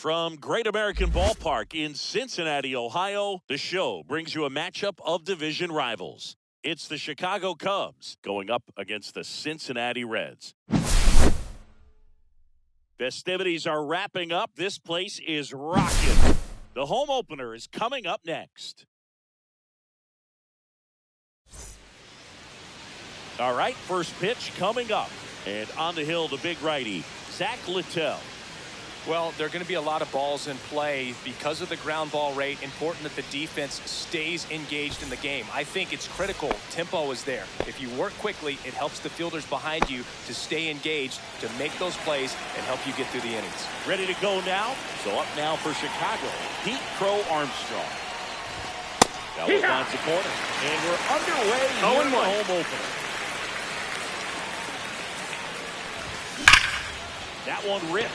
From Great American Ballpark in Cincinnati, Ohio, the show brings you a matchup of division rivals. It's the Chicago Cubs going up against the Cincinnati Reds. Festivities are wrapping up. This place is rocking. The home opener is coming up next. All right, first pitch coming up. And on the hill, the big righty, Zach Littell. Well, there are going to be a lot of balls in play because of the ground ball rate. Important that the defense stays engaged in the game. I think it's critical. Tempo is there. If you work quickly, it helps the fielders behind you to stay engaged, to make those plays, and help you get through the innings. Ready to go now? So up now for Chicago, Pete Crow Armstrong. That was on the corner. And we're underway here in the home opener. That one ripped.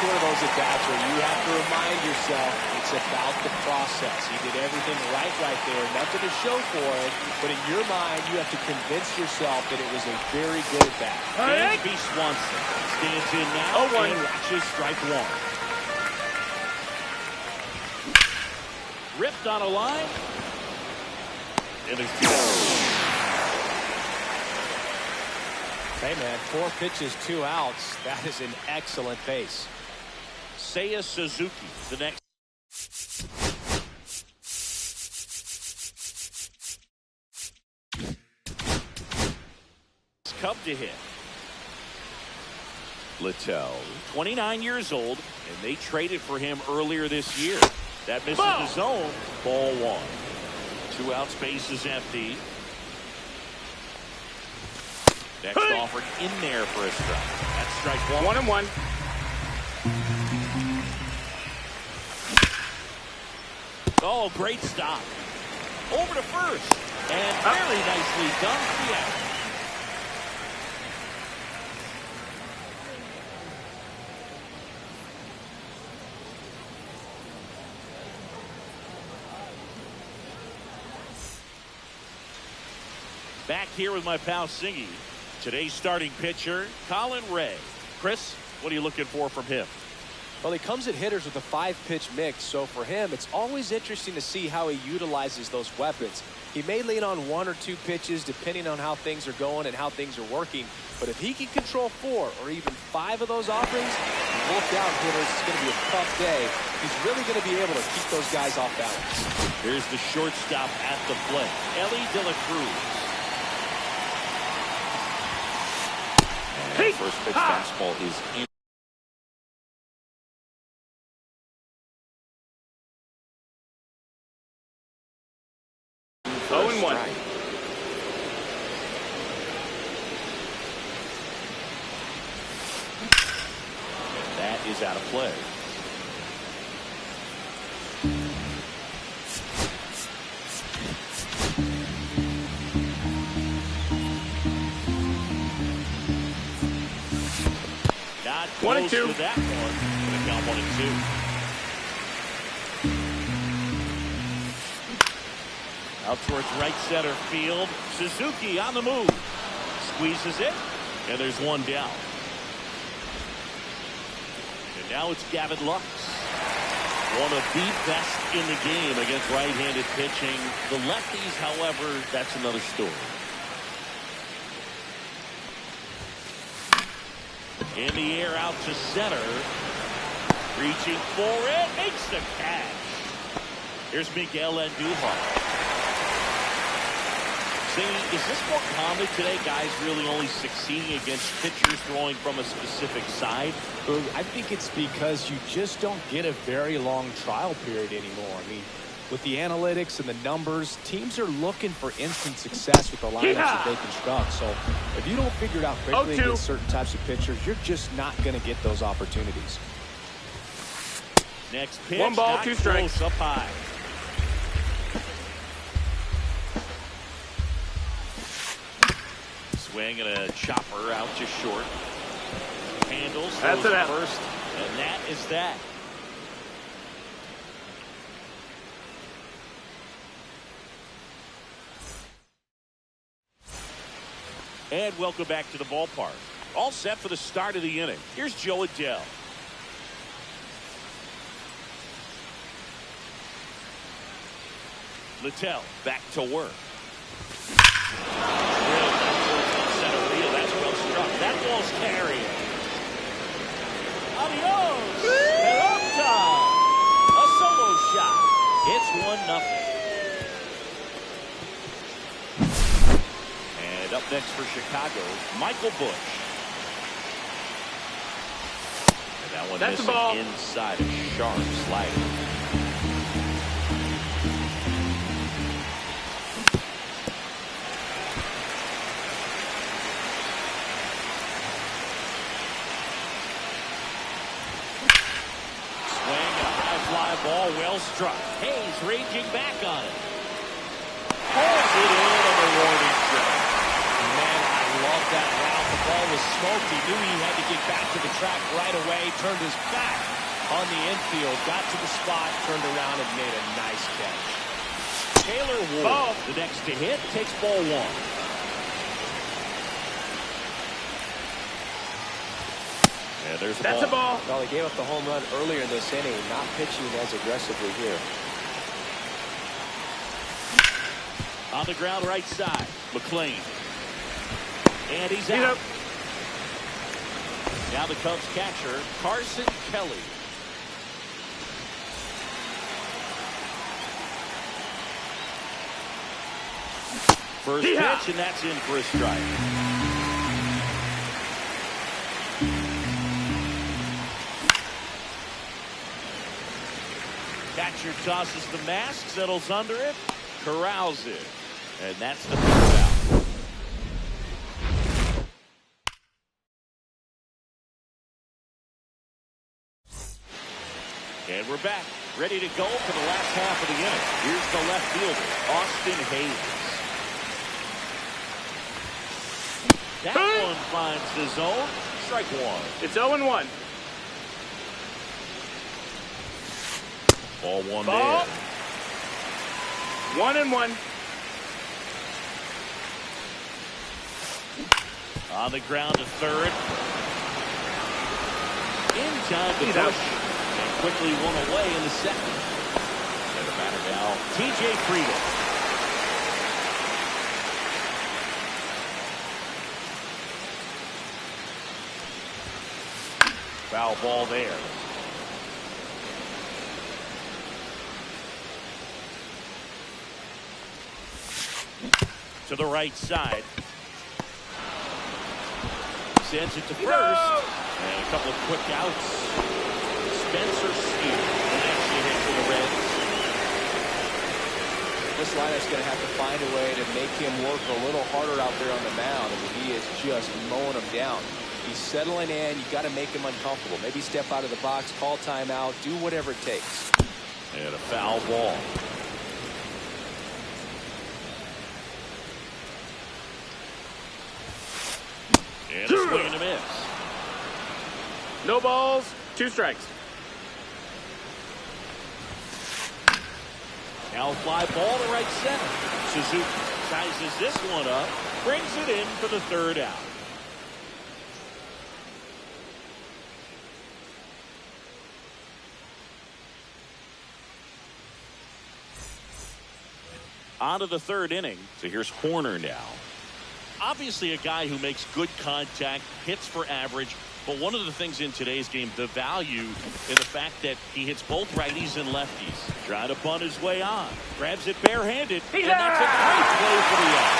One of those at-bats where you have to remind yourself it's about the process. He did everything right there. Nothing to show for it, but in your mind, you have to convince yourself that it was a very good at-bat. Dansby Swanson stands in now and watches strike one. Ripped on a line. And there's two. Hey, man, 4 pitches, 2 outs. That is an excellent pace. Seiya Suzuki, the next. Cub to hit. Littell, 29 years old, and they traded for him earlier this year. That misses the zone. Ball 1. 2 outs, base is empty. Next offered in there for a strike. That's strike 1. 1-1. Oh, great stop. Over to first. And very nicely done for the out. Back here with my pal Singy. Today's starting pitcher, Colin Ray. Chris, what are you looking for from him? Well, he comes at hitters with a 5-pitch mix, so for him, it's always interesting to see how he utilizes those weapons. He may lean on 1 or 2 pitches depending on how things are going and how things are working, but if he can control 4 or even 5 of those offerings, look out, hitters, it's going to be a tough day. He's really going to be able to keep those guys off balance. Here's the shortstop at the plate, Ellie De La Cruz. And first pitch fastball is in. That is out of play. Not close to that one. Gonna count 1 and 2. Out towards right center field. Suzuki on the move. Squeezes it. And there's one down. And now it's Gavin Lux. One of the best in the game against right-handed pitching. The lefties, however, that's another story. In the air out to center. Reaching for it. Makes the catch. Here's Miguel Andujar. Is this more common today, guys really only succeeding against pitchers throwing from a specific side? I think it's because you just don't get a very long trial period anymore. I mean, with the analytics and the numbers, teams are looking for instant success with the lineups that they construct. So if you don't figure it out quickly against certain types of pitchers, you're just not going to get those opportunities. Next pitch, 1 ball, 2 strikes. Up high. Swing and a chopper out to short. Handles throws first, and that is that. And welcome back to the ballpark. All set for the start of the inning. Here's Joe Adell. Littell back to work. Center field. That's well struck. That ball's carrying. Adios. Pelota. A solo shot. It's 1-0. And up next for Chicago, Michael Busch. And that one That's missing inside a sharp slider. Ball well struck. Hayes raging back on it. Pulls it in on the warning track. Man, I love that route. The ball was smoked. He knew he had to get back to the track right away. Turned his back on the infield. Got to the spot. Turned around and made a nice catch. Taylor Ward, the next to hit, takes ball one. Yeah, there's the That's a ball. Well, he gave up the home run earlier in this inning, not pitching as aggressively here. On the ground right side, McLean. And he's out. Now the Cubs catcher, Carson Kelly. First pitch, and that's in for a strike. Catcher tosses the mask, settles under it, corrals it, and that's the third out. And we're back, ready to go for the last half of the inning. Here's the left fielder, Austin Hayes. That one finds the zone. Strike one. It's 0-1. Ball one Ball. there. 1-1. On the ground to third. In time to push. And quickly one away in the second. And the batter now, TJ Friedel. Foul ball there. To the right side. Sends it to first. And a couple of quick outs. Spencer Steele. The next hit for the Reds. This lineup's going to have to find a way to make him work a little harder out there on the mound. I mean, he is just mowing them down. He's settling in. You got to make him uncomfortable. Maybe step out of the box, call timeout, do whatever it takes. And a foul ball. And a swing and a miss. No balls, 2 strikes. Now fly ball to right center. Suzuki sizes this one up, brings it in for the third out. On to the third inning. So here's Horner now. Obviously a guy who makes good contact, hits for average, but one of the things in today's game, the value in the fact that he hits both righties and lefties. Trying to bunt his way on. Grabs it barehanded, and that's a great play for the out.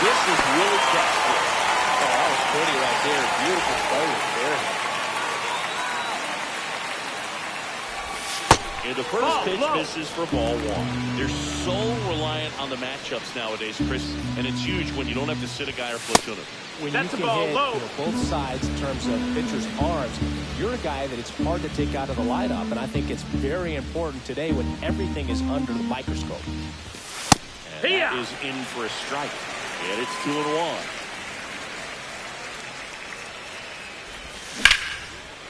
This is really desperate. Oh, that was pretty right there. Beautiful play with barehanded. And the first pitch misses for ball one. They're so reliant on the matchups nowadays, Chris, and it's huge when you don't have to sit a guy or platoon him. When That's you a can ball hit low. both sides in terms of pitcher's arms, you're a guy that it's hard to take out of the lineup, and I think it's very important today when everything is under the microscope. And that is in for a strike. And it's 2-1.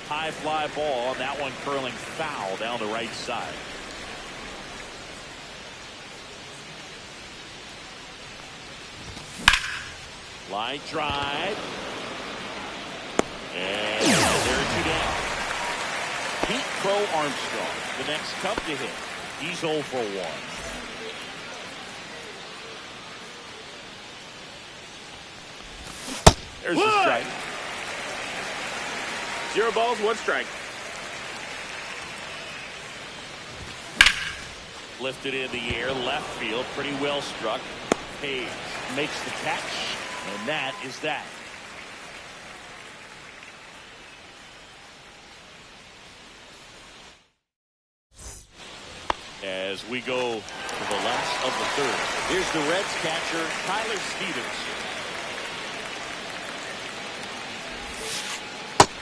High fly ball, and that one curling foul down the right side. Line drive. And they're 2 down. Pete Crow Armstrong, the next Cub to hit. He's 0 for 1. There's the strike. 0 balls, 1 strike. Lifted in the air, left field, pretty well struck. Hayes makes the catch, and that is that. As we go to the last of the third. Here's the Reds catcher, Tyler Stevenson.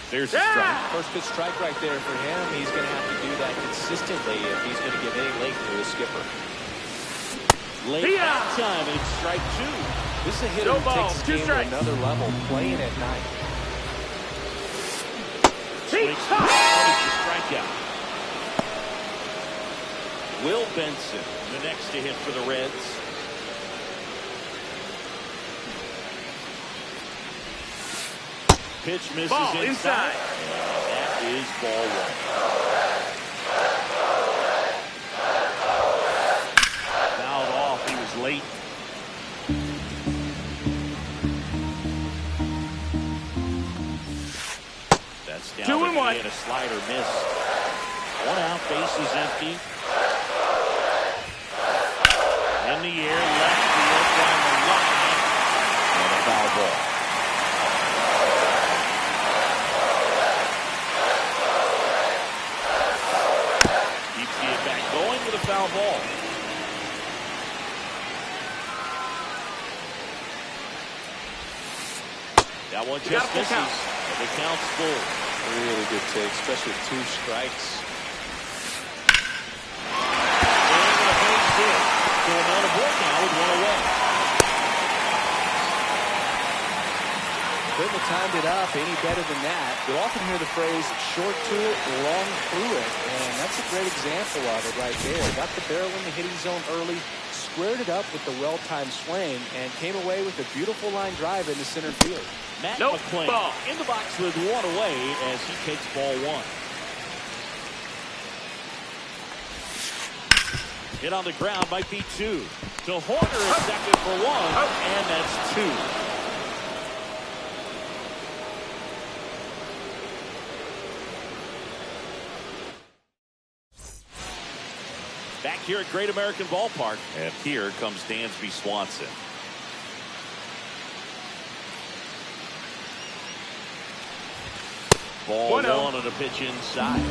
There's the strike. First pitch strike right there for him. He's going to have to do that consistently if he's going to give any length to his skipper. Late at time, and it's strike 2. This is a hitter who takes his game to another level, playing at night. Swings the strikeout. Will Benson, the next to hit for the Reds. Pitch misses inside. That is ball 1. Fouled off. He was late. That's down 2 and 1. And a slider missed. 1 out, bases empty. In the air, left field down the line. And a foul ball. Going with a foul ball. That one just misses. And the count's full. Really good take, especially with 2 strikes. And a base hit. So I'm on a board now with 1 away. Couldn't have timed it up any better than that. You'll often hear the phrase, short to it, long through it. And that's a great example of it right there. Got the barrel in the hitting zone early, squared it up with the well-timed swing, and came away with a beautiful line drive into center field. Matt McClain in the box with 1 away as he takes ball 1. Hit on the ground might be 2. So Horner is second for 1, and that's 2. Back here at Great American Ballpark. And here comes Dansby Swanson. Ball 1 on a pitch inside.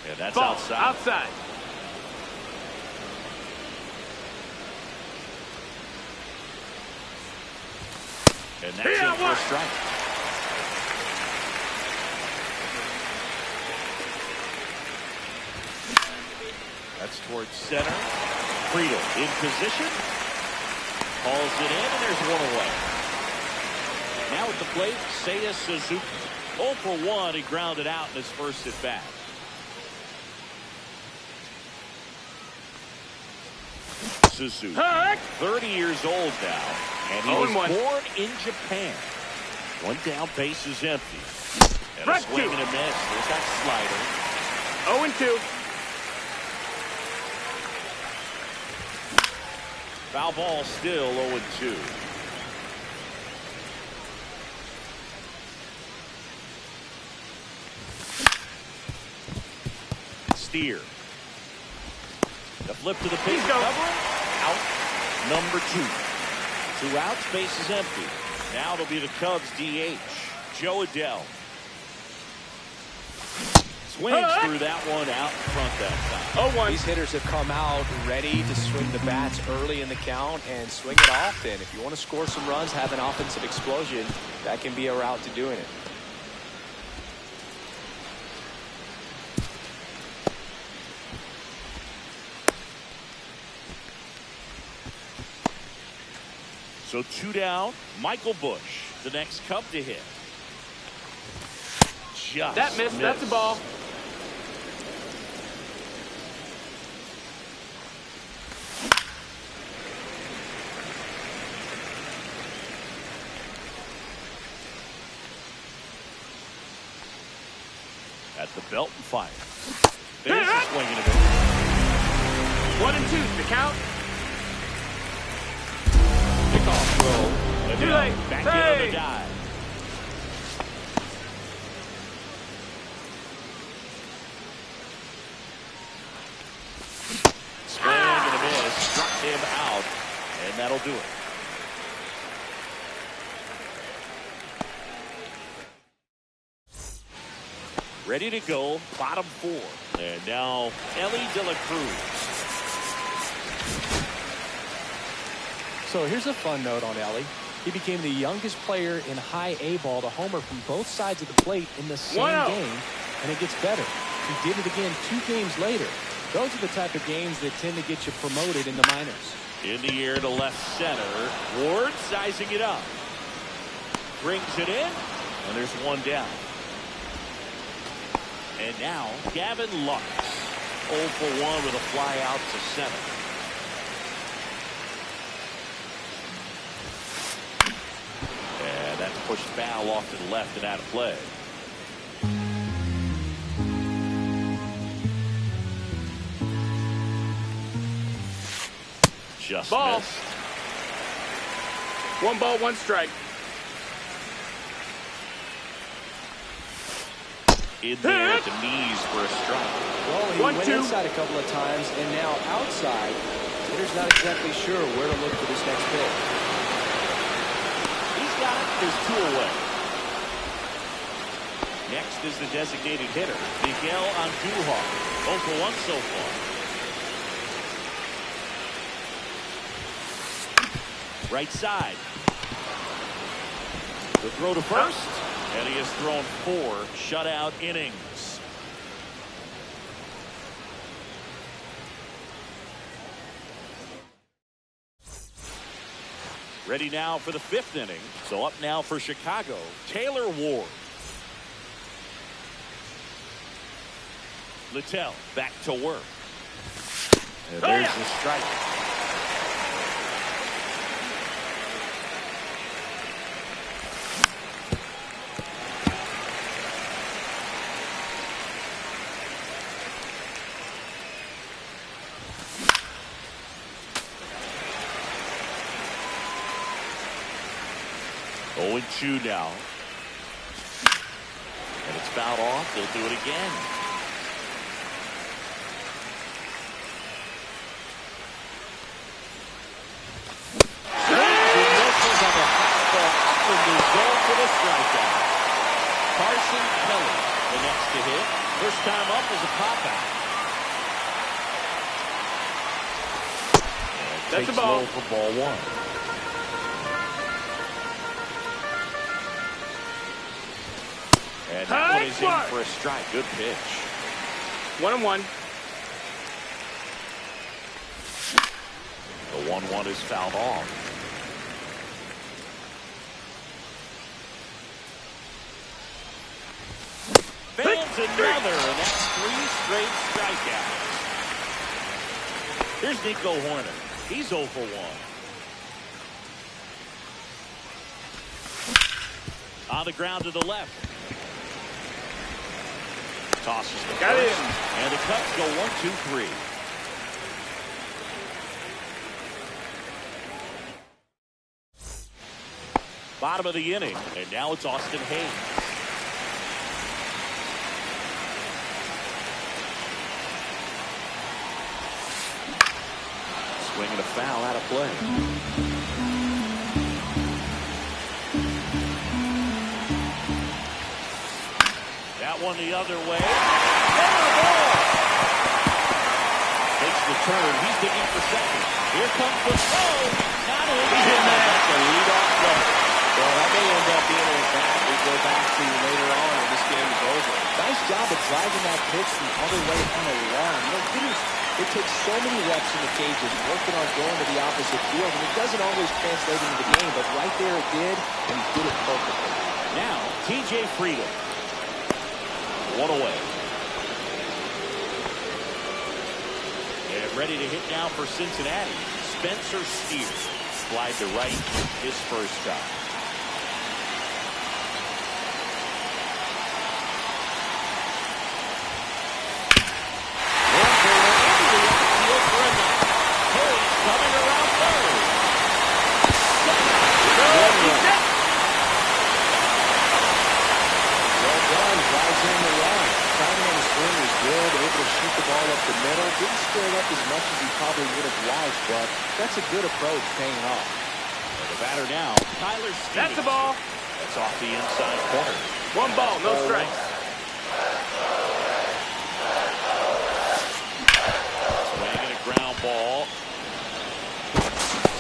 And that's outside. And that's it for a strike. That's towards center. Friedel in position. Calls it in, and there's 1 away. Now at the plate, Seiya Suzuki. 0 for 1. He grounded out in his first at bat. Suzuki, 30 years old now, and he was born in Japan. 1 down, base is empty. And a swing and a miss. There's that slider. 0-2. Foul ball, still 0-2. Steer. The flip to the pitch. Covering. Out. Number 2. 2 outs. Base is empty. Now it'll be the Cubs DH. Joe Adell. Swings through that one out in front that time. 0-1. These hitters have come out ready to swing the bats early in the count and swing it often. If you want to score some runs, have an offensive explosion, that can be a route to doing it. So 2 down. Michael Busch, the next Cub to hit. Just that missed. That's a ball. At the belt and fire. There's a swing and a miss. 1 and 2, the count. Kickoff throw. Too late. Back in on the dive. Swing and a miss. Struck him out. And that'll do it. Ready to go, bottom 4. And now, Ellie De La Cruz. So here's a fun note on Ellie. He became the youngest player in high A ball to homer from both sides of the plate in the same game, and it gets better. He did it again 2 games later. Those are the type of games that tend to get you promoted in the minors. In the air to left center. Ward sizing it up. Brings it in, and there's one down. And now, Gavin Lux. 0 for 1 with a fly out to center. And that's pushed foul off to the left and out of play. Just Ball. missed. 1 ball, 1 strike. In there at the knees for a strike. Well, he went inside a couple of times, and now outside. Hitter's not exactly sure where to look for this next pitch. He's got it. There's 2 away. Next is the designated hitter, Miguel Andujar. 0 for 1 so far. Right side. The throw to first. And he has thrown 4 shutout innings. Ready now for the 5th inning. So up now for Chicago, Taylor Ward. Littell back to work. And there's the strike. Oh, and 2 now. And it's fouled off. They'll do it again. For the strikeout. Carson Kelly, the next to hit. First time up was a pop out. That's a ball. Low for ball 1. And that one is in for a strike. Good pitch. 1 and 1. The 1-1 is fouled off. Fans another, and that's 3 straight strikeouts. Here's Nico Horner. He's 0 for 1. On the ground to the left. Tosses the Got first. it. And the Cubs go 1, 2, 3. Bottom of the inning. And now it's Austin Hayes. Swinging a foul out of play. That one the other way. Takes the turn. He's digging for second. Here comes the throw. Not in. He's in there. That's the leadoff double. Well, that may end up being a bat we go back to later on when this game is over. Nice job of driving that pitch the other way on a run. You know, hitters, it takes so many reps in the cages working on going to the opposite field, and it doesn't always translate into the game, but right there it did, and he did it perfectly. Now, TJ Freedom. 1 away. And ready to hit now for Cincinnati. Spencer Steer. Slide to right, his first shot. up the middle. Didn't square it up as much as he probably would have liked, but that's a good approach paying off. And the batter now, Tyler Stevens. That's the ball. That's off the inside corner. 1 ball, no strikes. Swinging a ground ball.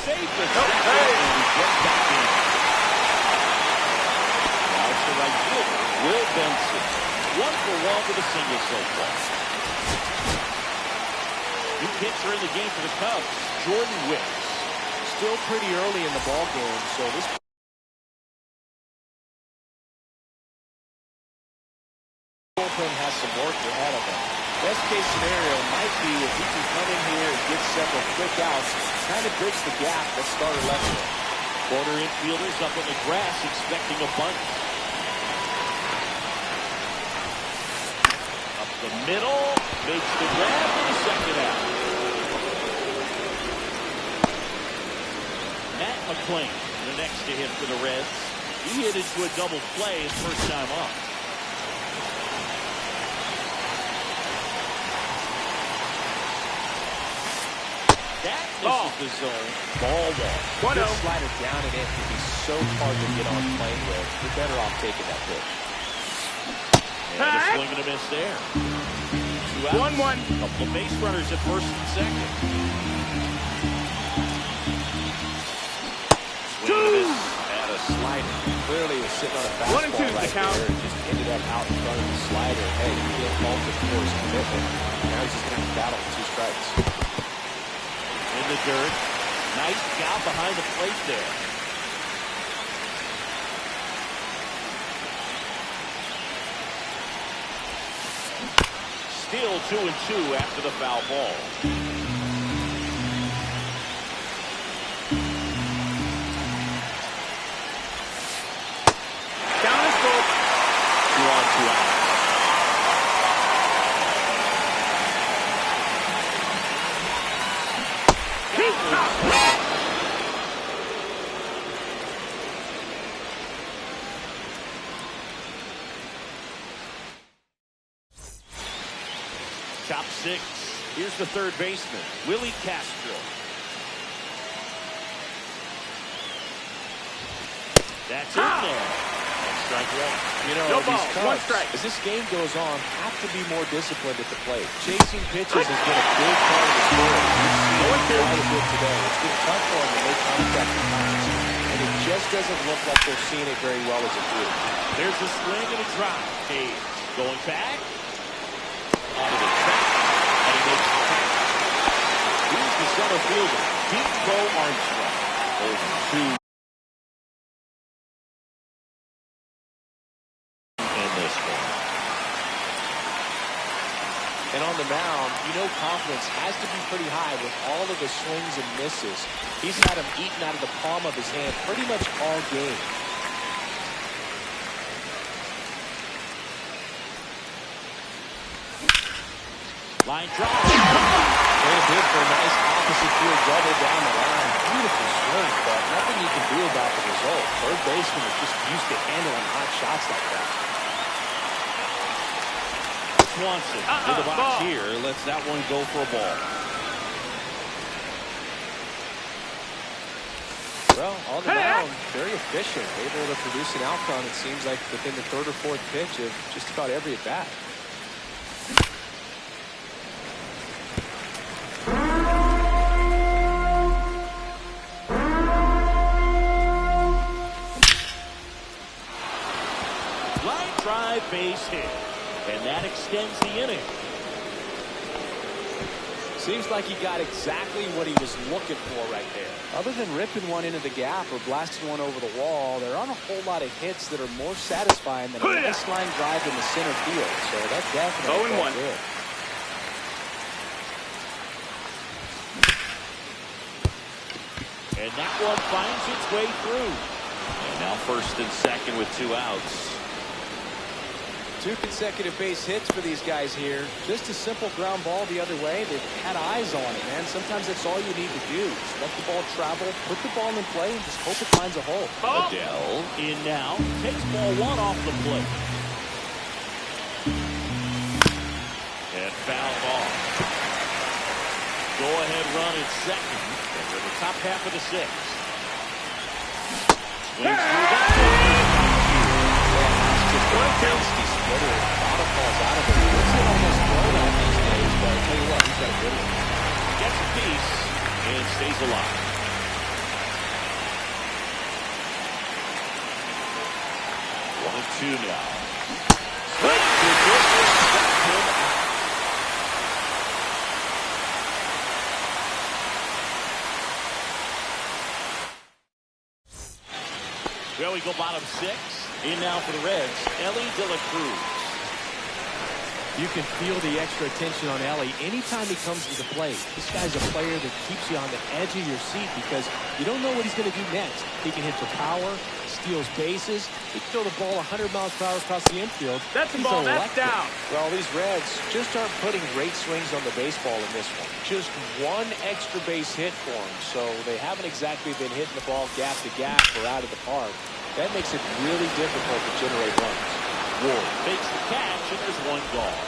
Safe the Hey. and he gets back in. Now it's the right fielder, Will Benson. 1 for 1 with a single so far. New pitcher in the game for the Cubs, Jordan Wicks. Still pretty early in the ball game, so this bullpen has some work ahead of him. Best case scenario might be if he can come in here and get several quick outs, kind of bridge the gap that starter left him. Corner infielders up on the grass expecting a bunt. Up the middle, makes the grab for the second out. Matt McClain, the next to hit for the Reds. He hit into a double play his first time up. That misses the zone. Ball one. 1-0. Good slider down and in can be so hard to get on playing with. You're better off taking that pitch. And a swing and a miss there. 2 outs. 1-1. Couple of base runners at first and second. Swing and a miss and a slider. Clearly was sitting on a fastball 1-2 right the count. there and just ended up out in front of the slider. Hey, he didn't fault for his commitment. Now he's just going to battle with 2 strikes. In the dirt. Nice job behind the plate there. Still 2-2 after the foul ball. Count is full. 2 on, 2 out. Top 6. Here's the third baseman, Willie Castro. That's in there. Strike one. You know, No these ball, 1 Cubs, strike. as this game goes on, have to be more disciplined at the plate. Chasing pitches has been a big part of the story. We've seen it quite a bit today. It's been tough for them to make contact at times, and it just doesn't look like they're seeing it very well as a group. There's a swing and a drive. Hayes going back. Onto the track. And he makes the catch. Here's the center fielder, Pete Bo Armstrong. Over 2 in this one. And on the mound, you know confidence has to be pretty high with all of the swings and misses. He's had them eaten out of the palm of his hand pretty much all game. Line drive. Way to bid for a nice opposite field double down the line. Beautiful swing, but nothing you can do about the result. Third baseman is just used to handling hot shots like that. Swanson to the box ball. here. Lets that one go for a ball. Well, on the mound, very efficient. Able to produce an outcome, it seems like, within the 3rd or 4th pitch of just about every at-bat. Line drive, base hit. And that extends the inning. Seems like he got exactly what he was looking for right there. Other than ripping one into the gap or blasting one over the wall, there aren't a whole lot of hits that are more satisfying than a nice line drive in the center field. So that definitely felt 0-1. good. And that one finds its way through. And now first and second with 2 outs. 2 consecutive base hits for these guys here. Just a simple ground ball the other way. They've had eyes on it, man. Sometimes that's all you need to do. Just let the ball travel, put the ball in play, and just hope it finds a hole. Adele in now. Takes ball 1 off the plate. And fouled off. on in second. And we're in the top half of the sixth. Swings through that one nasty splitter. Bottom falls out of it. He's getting almost thrown out these days, but I'll tell you what, he's got a good one. Gets a piece and stays alive. One and two now. Well, we go bottom six. In now for the Reds, Ellie De La Cruz. You can feel the extra attention on Ellie anytime he comes to the plate. This guy's a player that keeps you on the edge of your seat because you don't know what he's going to do next. He can hit for power, steals bases. He can throw the ball 100 miles per hour across the infield. That's the ball. That's down. Well, these Reds just aren't putting great swings on the baseball in this one. Just one extra base hit for them, so they haven't exactly been hitting the ball gap to gap or out of the park. That makes it really difficult to generate runs. Ward makes the catch, and there's one gone.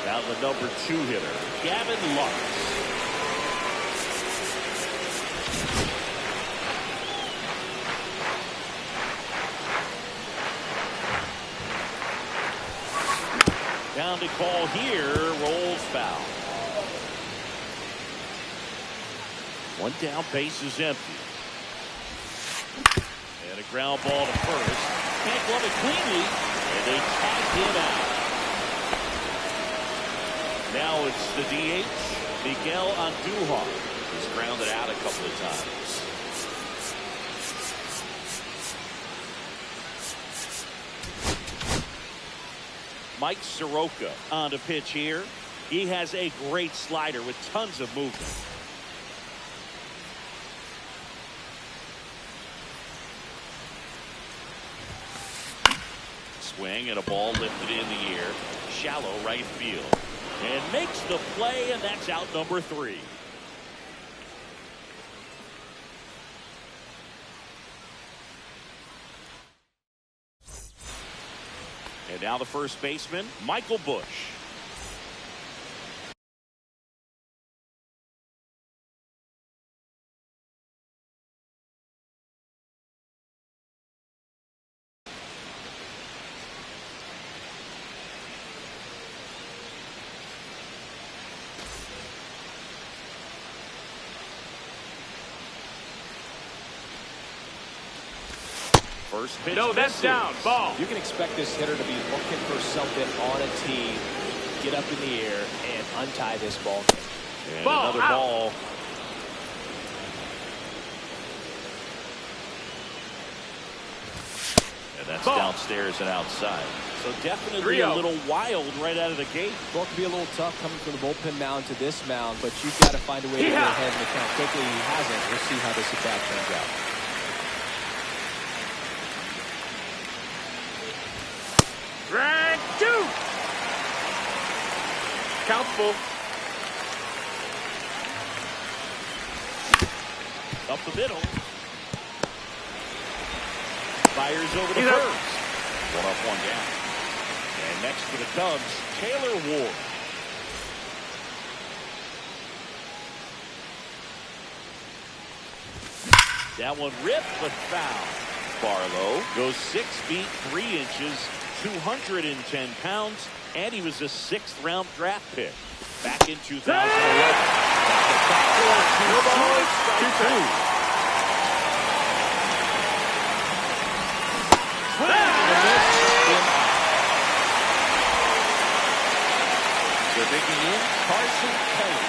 Now the number 2 hitter, Gavin Lux. Down to call here, rolls foul. One down, base is empty. And a ground ball to first. Can't glove it cleanly, and they tag him out. Now it's the DH, Miguel Andujar. He's grounded out a couple of times. Mike Soroka on the pitch here. He has a great slider with tons of movement. Swing and a ball lifted in the air. Shallow right field. And makes the play, and that's out number 3. And now the first baseman, Michael Bush. First pitch. No, that's down. Ball. You can expect this hitter to be looking for something on a tee, get up in the air, and untie this ball. And ball, another out. Ball. And that's ball. Downstairs and outside. So definitely a little wild right out of the gate. Well, it can be a little tough coming from the bullpen mound to this mound, but you've got to find a way to get ahead in the count quickly. He hasn't. We'll see how this at-bat turns out. Strike 2. Count full. Up the middle. Fires over the first. One up, one down. And next for the Cubs, Taylor Ward. That one ripped but foul. Barlow goes 6 feet 3 inches, 210 pounds, and he was a 6th round draft pick back in 2011. They're bringing in Carson Kelly.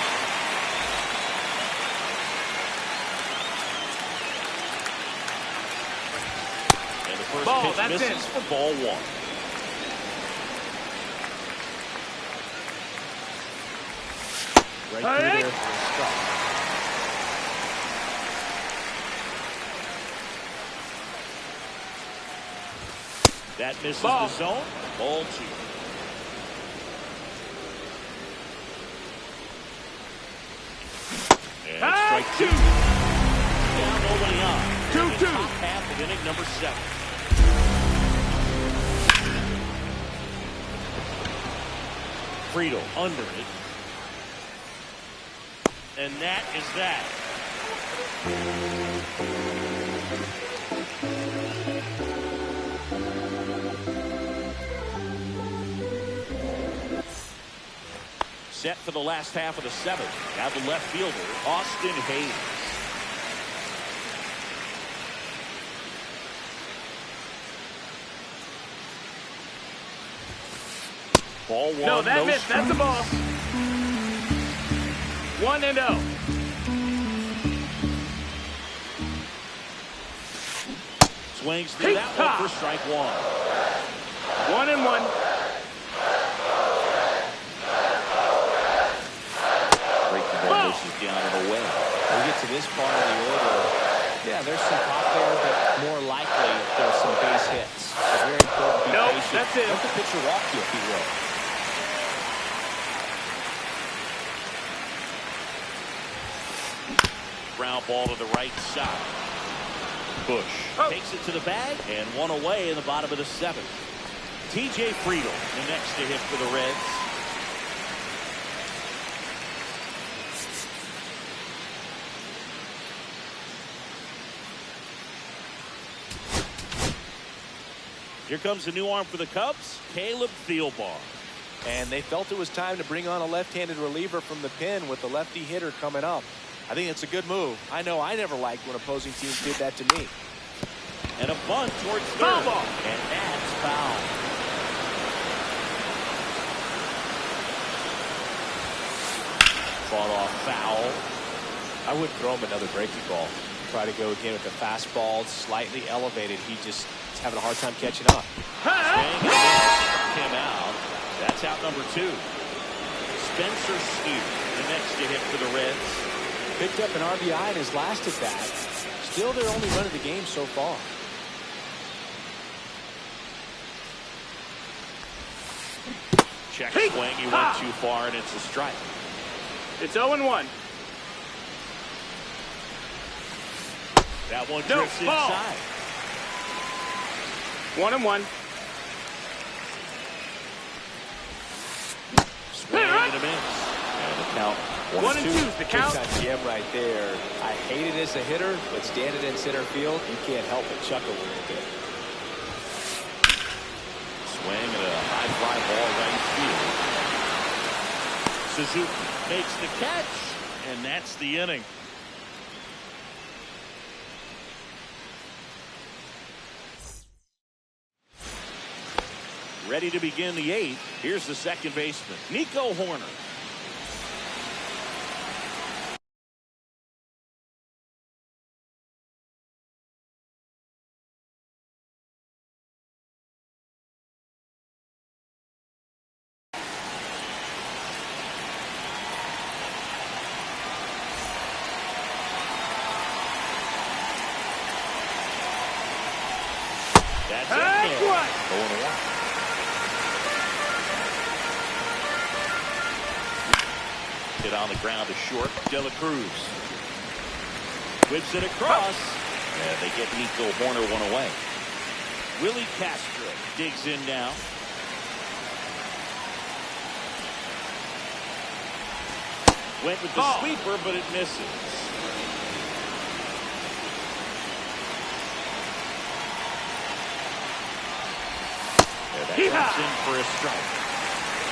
And the first pitch misses for ball 1. Right through there for a strike. That misses the zone. Ball 2. And strike 2. Down nobody on. 2-2. Top half of inning number 7. Friedel under it. And that is that. Set for the last half of the seventh. Now the left fielder, Austin Hayes. Ball one. No, that missed. That's the ball. 1-0. Swings through that one for strike one. 1-1. Breaking ball misses down and away. When we get to this part of the order, yeah, there's some pop there, but more likely there's some base hits. It's very important to be patient. That's it. Let the pitcher walk you, if he will. Ground ball to the right side. Bush takes it to the bag and one away in the bottom of the seventh. T.J. Friedel, the next to hit for the Reds. Here comes a new arm for the Cubs, Caleb Thielbar. And they felt it was time to bring on a left-handed reliever from the pen with the lefty hitter coming up. I think it's a good move. I know I never liked when opposing teams did that to me. And a bunt towards third. Foul ball. And that's foul. Fought off foul. I wouldn't throw him another breaking ball. Try to go again with the fastball slightly elevated. He just is having a hard time catching up. Swing and him out. That's out number two. Spencer Steer, the next to hit for the Reds. Picked up an RBI in his last at bat. Still their only run of the game so far. Check swing. He went too far, and it's a strike. It's 0-1. That one drifts inside. 1-1. Swing and a miss. And the count. 1-2's the count. Big time GM right there. I hate it as a hitter, but standing in center field, you can't help but chuckle a little bit. Swing and a high fly ball right field. Suzuki makes the catch, and that's the inning. Ready to begin the eighth. Here's the second baseman, Nico Horner. That's it. 0-1. Hit on the ground to short. De La Cruz whips it across, and they get Nico Horner one away. Willie Castro digs in now. Went with the sweeper, but it misses. And that comes in for a strike.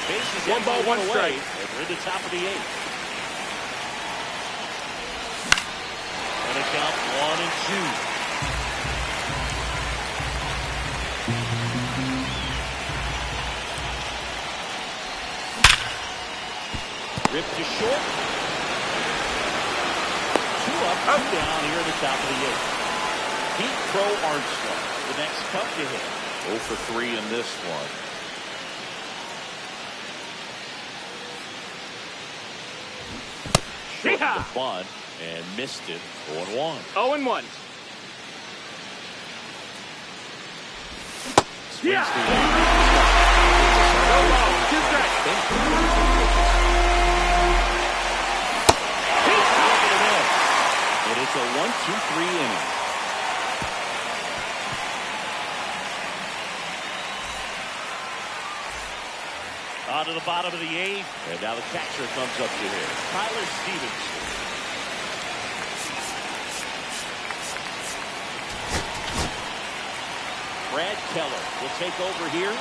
Bases One ball, one strike. And we're at the top of the eighth. And a count 1-2. Ripped to short. 2 up, 2 down here at the top of the eighth. Pete Crow Armstrong, the next Cub to hit. 0 for 3 in this one. Short the bunt and missed it. 0-1. 0-1. Swings the No ball. 2 strikes. And it's a 1-2-3 inning. On to the bottom of the 8th. And now the catcher comes up to him. Tyler Stevenson. Brad Keller will take over here.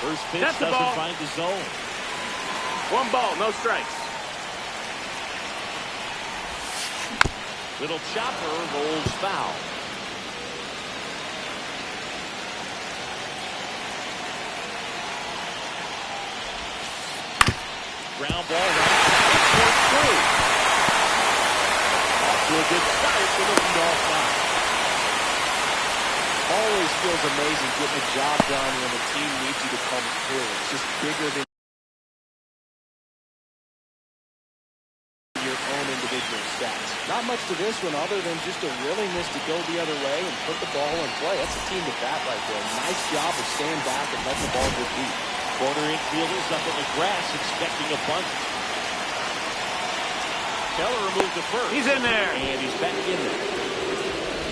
First pitch doesn't find the zone. 1 ball, no strikes. Little chopper rolls foul. Ground ball right through. Off to a good start for the leadoff man. Always feels amazing getting a job done when the team needs you to come through. It's just bigger than your own individual stats. Not much to this one other than just a willingness to go the other way and put the ball in play. That's a team to bat right there. Nice job of staying back and letting the ball get deep. Corner infielders up in the grass expecting a bunt. Keller removed the first. He's in there. And he's back in there.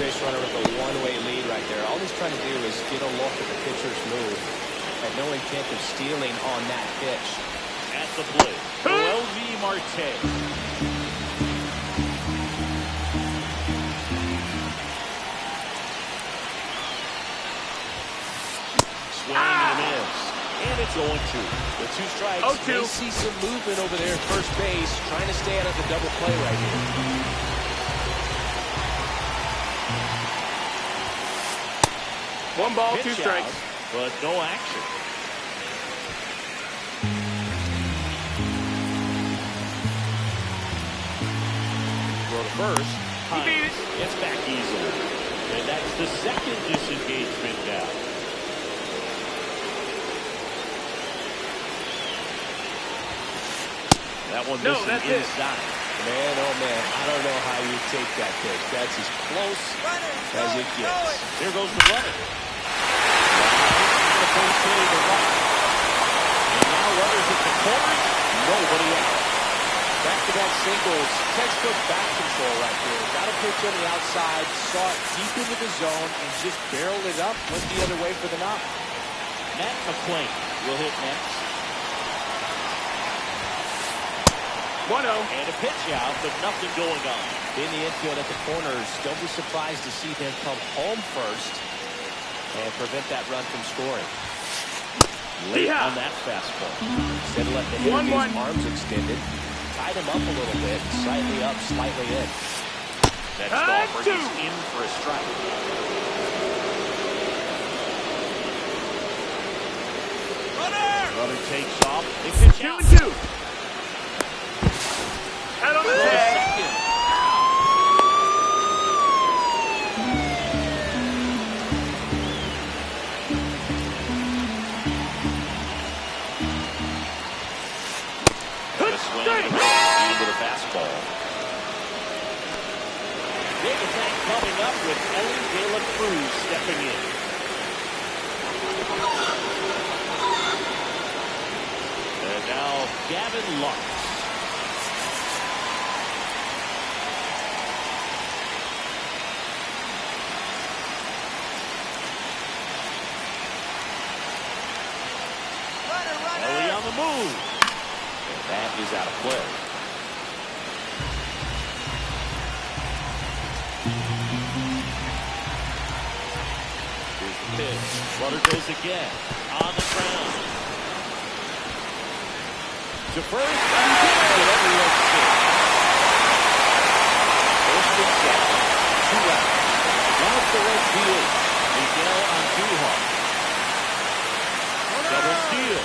Base runner with a one-way lead right there. All he's trying to do is get a look at the pitcher's move. Had no intent of stealing on that pitch. At the plate, L.V. Marte. Swing and a miss. And it's 0-2. With 2 strikes, 0-2. may see some movement over there at first base, trying to stay out of the double play right here. 1 ball, 2 Pitch strikes. out, but no action. Go to first. He beat it. Gets back easily. And that's the second disengagement now. That one No, missing that's it. inside. Man, oh man, I don't know how you take that pitch. That's as close as it gets. Here goes the runner. And now runners at the corner. Nobody out. Back-to-back singles, textbook bat control right there. Got a pitch on the outside, saw it deep into the zone, and just barreled it up, went the other way for the knock. Matt McClain will hit next. 1-0. And a pitch out, but nothing going on. In the infield at the corners, don't be surprised to see them come home first and prevent that run from scoring. Late on that fastball. Instead of letting the hitter get his arms extended, tied him up a little bit, slightly up, slightly in. Next offer is in for a strike. Runner takes off. They pitch out. 2-2. Head on the tag. Second. The swing into the fastball. Big attack coming up with Ellie De La Cruz stepping in. And now Gavin Lux. Ellie on the move. And that is out of play. Here's the pitch. Runner goes again. On the ground. To first. And everyone's safe. First and second. 2 outs. Now it's the red field. Miguel Andujar. Double steal.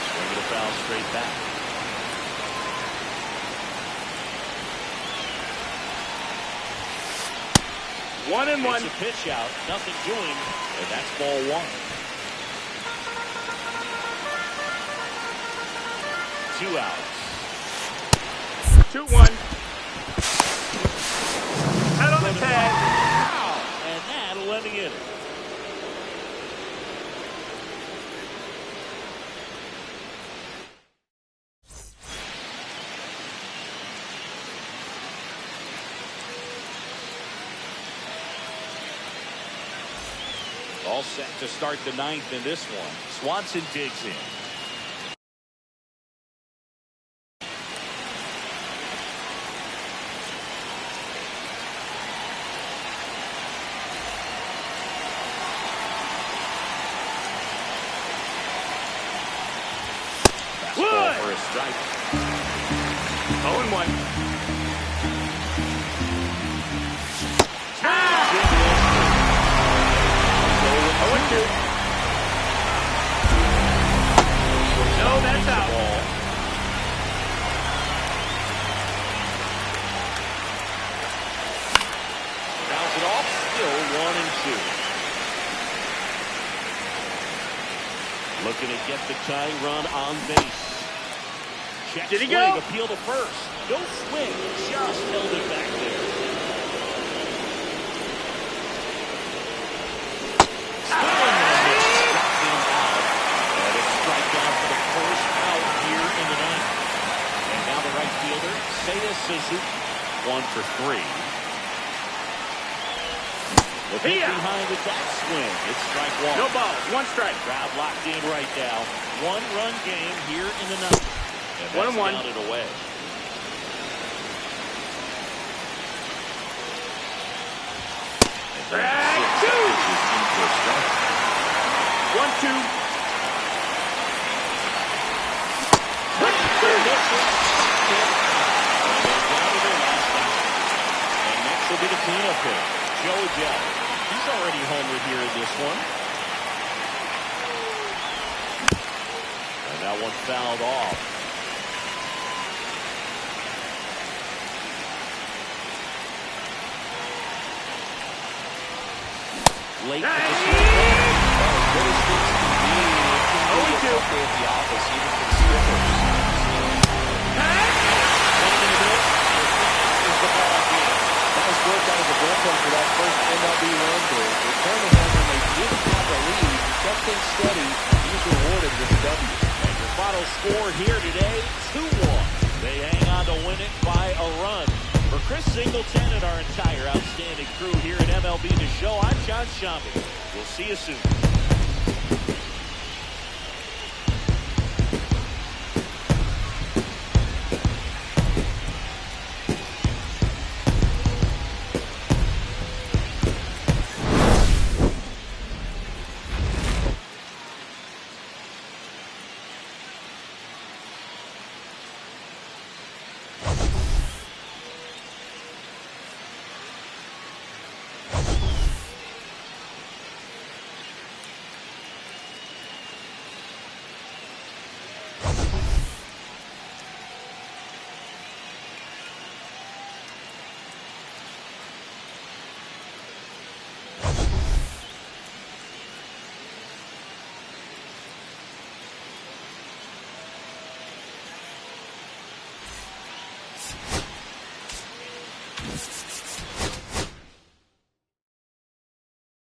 Swing and a foul straight back. One and one. It's a pitch out, nothing doing, and that's ball 1. 2 outs. 2-1. Head on the tag. And that'll let me in. All set to start the ninth in this one. Swanson digs in. Fastball for a strike. 0-1. No, that's out. Bounce it off. Still 1-2. Looking to get the tying run on base. Check Did he swing, go? appeal to first. No swing. Just held it back there. Suzuki, 1 for 3. Looking behind with that swing. It's strike 1. No ball. 1 strike. Crowd locked in right now. 1-run game here in the ninth. And that's 1-1. counted away. Strike 2. 1-2. Will be the cleanup hitter, Joe Adele. He's already homered here in this one. And that one fouled off. Late to the At the office, even for the strippers. Worked out as a bullpen for that first MLB win to return to him when they didn't have a lead. He kept things steady. He was rewarded with a W. And your final score here today, 2-1. They hang on to win it by a run. For Chris Singleton and our entire outstanding crew here at MLB The Show, I'm John Shambi. We'll see you soon.